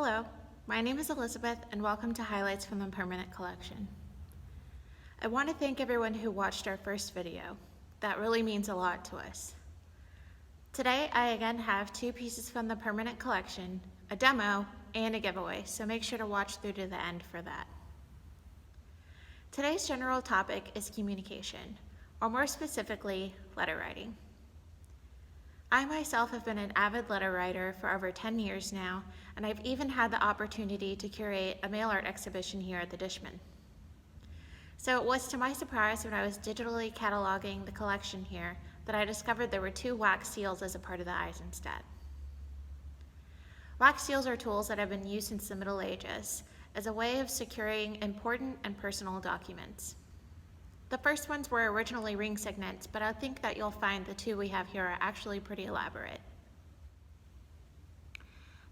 Hello, my name is Elizabeth and welcome to Highlights from the Permanent Collection. I want to thank everyone who watched our first video. That really means a lot to us. Today I again have two pieces from the Permanent Collection, a demo and a giveaway, so make sure to watch through to the end for that. Today's general topic is communication, or more specifically, letter writing. I myself have been an avid letter writer for over 10 years now, and I've even had the opportunity to curate a mail art exhibition here at the Dishman. So it was to my surprise when I was digitally cataloging the collection here that I discovered there were two wax seals as a part of the Eisenstadt. Wax seals are tools that have been used since the Middle Ages as a way of securing important and personal documents. The first ones were originally ring signets, but I think that you'll find the two we have here are actually pretty elaborate.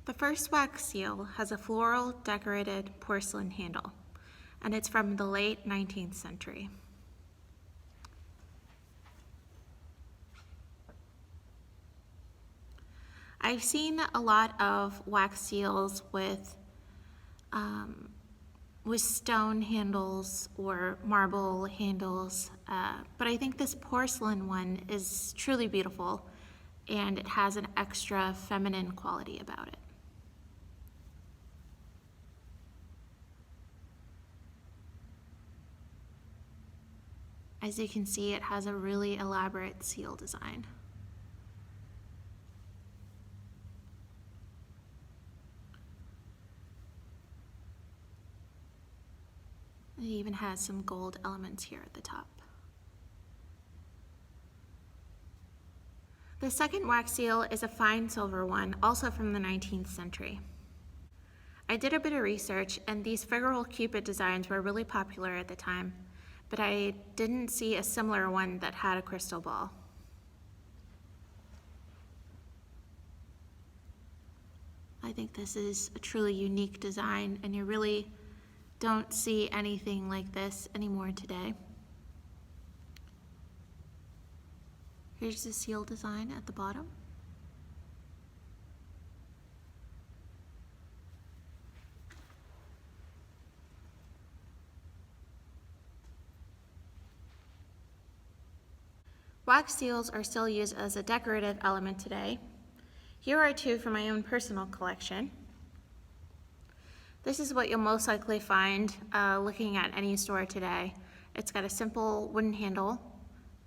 The first wax seal has a floral decorated porcelain handle, and it's from the late 19th century. I've seen a lot of wax seals with stone handles or marble handles, but I think this porcelain one is truly beautiful and it has an extra feminine quality about it. As you can see, it has a really elaborate seal design. It even has some gold elements here at the top. The second wax seal is a fine silver one, also from the 19th century. I did a bit of research, and these figural cupid designs were really popular at the time, but I didn't see a similar one that had a crystal ball. I think this is a truly unique design, and you really don't see anything like this anymore today. Here's the seal design at the bottom. Wax seals are still used as a decorative element today. Here are two from my own personal collection. This is what you'll most likely find looking at any store today. It's got a simple wooden handle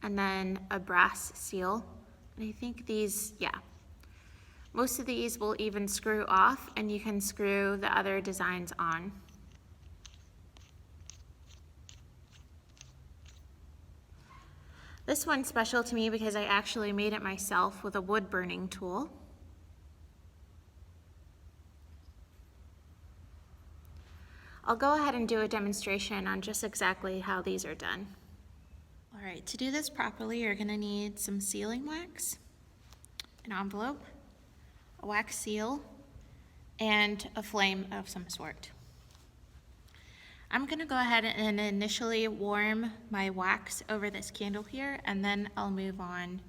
and then a brass seal. And I think these, most of these will even screw off and you can screw the other designs on. This one's special to me because I actually made it myself with a wood burning tool. I'll go ahead and do a demonstration on just exactly how these are done. All right, to do this properly, you're gonna need some sealing wax, an envelope, a wax seal, and a flame of some sort. I'm gonna go ahead and initially warm my wax over this candle here, and then I'll move on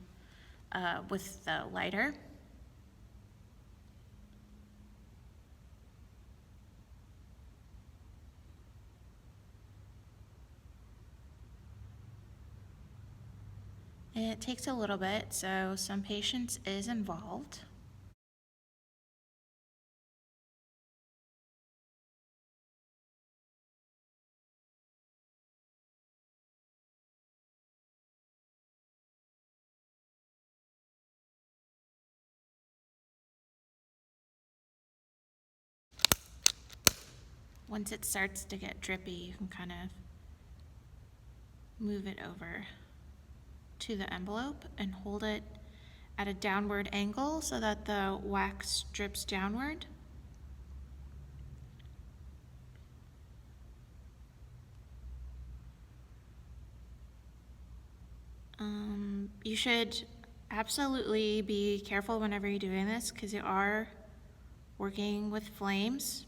with the lighter. It takes a little bit, so some patience is involved. Once it starts to get drippy, you can kind of move it over to the envelope and hold it at a downward angle so that the wax drips downward. You should absolutely be careful whenever you're doing this because you are working with flames.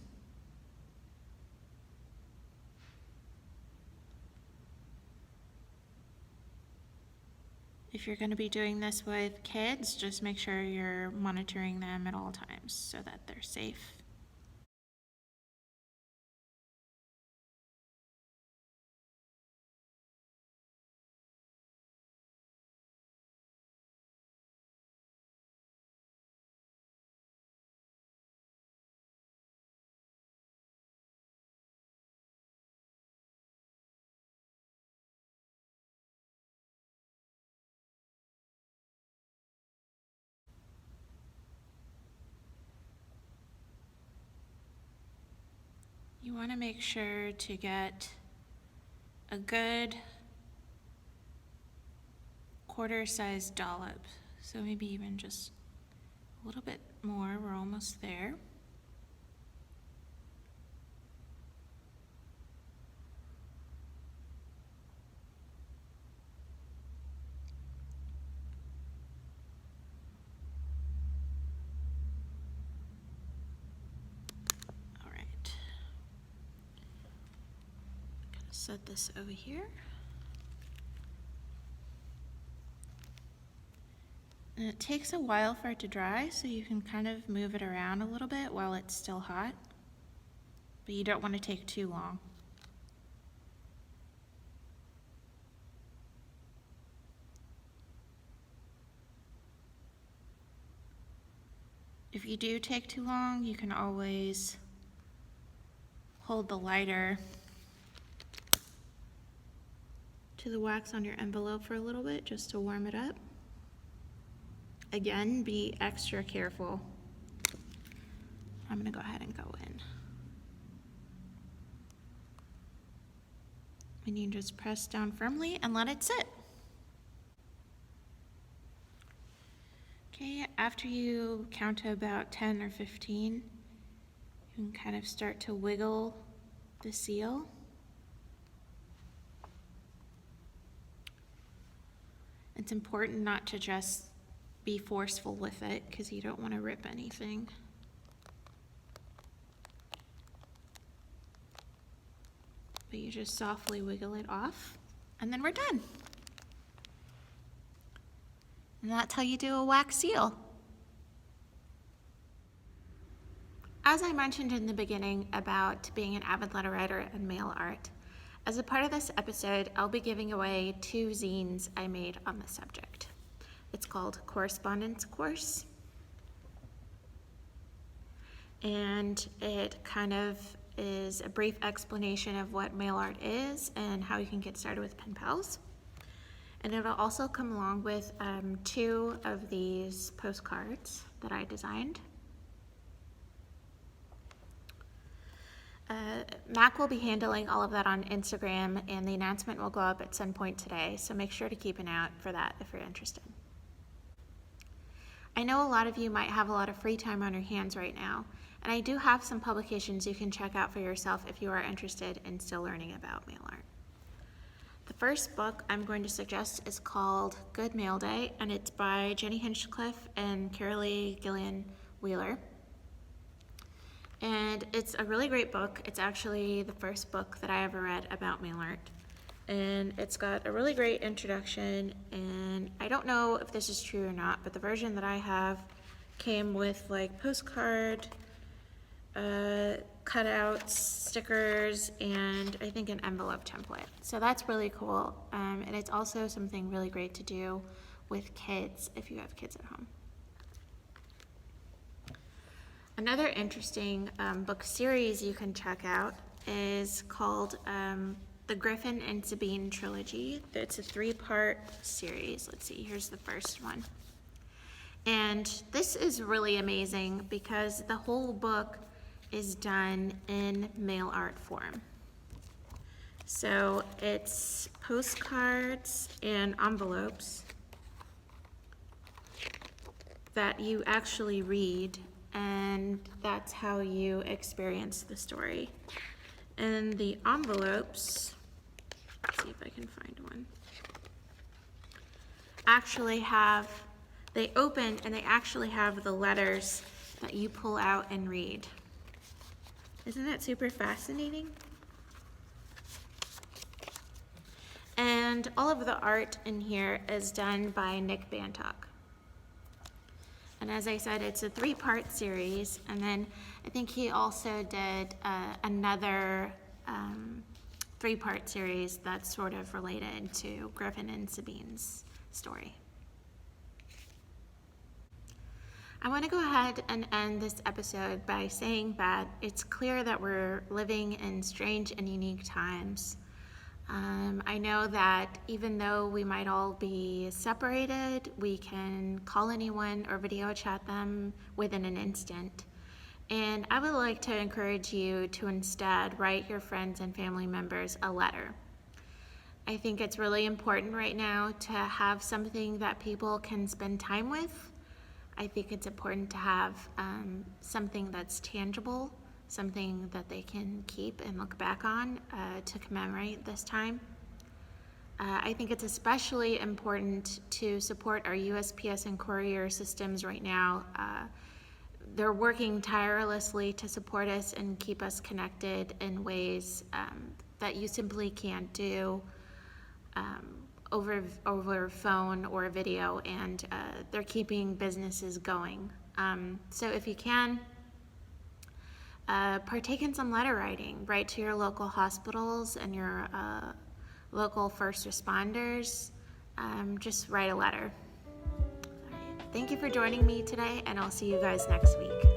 If you're going to be doing this with kids, just make sure you're monitoring them at all times so that they're safe. You want to make sure to get a good quarter-sized dollop. So maybe even just a little bit more. We're almost there. Set this over here. And it takes a while for it to dry, so you can kind of move it around a little bit while it's still hot, but you don't want to take too long. If you do take too long, you can always hold the lighter to the wax on your envelope for a little bit just to warm it up. Again, be extra careful. I'm gonna go ahead and go in. And you just press down firmly and let it sit. Okay, after you count to about 10 or 15, you can kind of start to wiggle the seal. It's important not to just be forceful with it because you don't want to rip anything. But you just softly wiggle it off, and then we're done. And that's how you do a wax seal. As I mentioned in the beginning about being an avid letter writer and mail art, as a part of this episode, I'll be giving away 2 zines I made on the subject. It's called Correspondence Course, and it kind of is a brief explanation of what mail art is and how you can get started with pen pals. And it'll also come along with 2 of these postcards that I designed. Mac will be handling all of that on Instagram, and the announcement will go up at some point today, so make sure to keep an eye out for that if you're interested. I know a lot of you might have a lot of free time on your hands right now, and I do have some publications you can check out for yourself if you are interested in still learning about mail art. The first book I'm going to suggest is called Good Mail Day, and it's by Jennie Hinchcliff and Carolee Gilligan Wheeler. And it's a really great book. It's actually the first book that I ever read about mail art. And it's got a really great introduction, and I don't know if this is true or not, but the version that I have came with like postcard, cutouts, stickers, and I think an envelope template. So that's really cool. And it's also something really great to do with kids if you have kids at home. Another interesting book series you can check out is called the Griffin and Sabine trilogy. It's a 3-part series. Let's see, here's the first one. And this is really amazing because the whole book is done in mail art form. So it's postcards and envelopes that you actually read, and that's how you experience the story. And the envelopes, let's see if I can find one, actually have, they open and they actually have the letters that you pull out and read. Isn't that super fascinating? And all of the art in here is done by Bantock. And as I said, it's a 3-part series, and then I think he also did another 3-part series that's sort of related to Griffin and Sabine's story. I want to go ahead and end this episode by saying that it's clear that we're living in strange and unique times. I know that even though we might all be separated, we can call anyone or video chat them within an instant. And I would like to encourage you to instead write your friends and family members a letter. I think it's really important right now to have something that people can spend time with. I think it's important to have something that's tangible, something that they can keep and look back on to commemorate this time. I think it's especially important to support our USPS and courier systems right now. They're working tirelessly to support us and keep us connected in ways that you simply can't do over phone or video, and they're keeping businesses going. So if you can, partake in some letter writing. Write to your local hospitals and your local first responders. Just write a letter. All right. Thank you for joining me today, and I'll see you guys next week.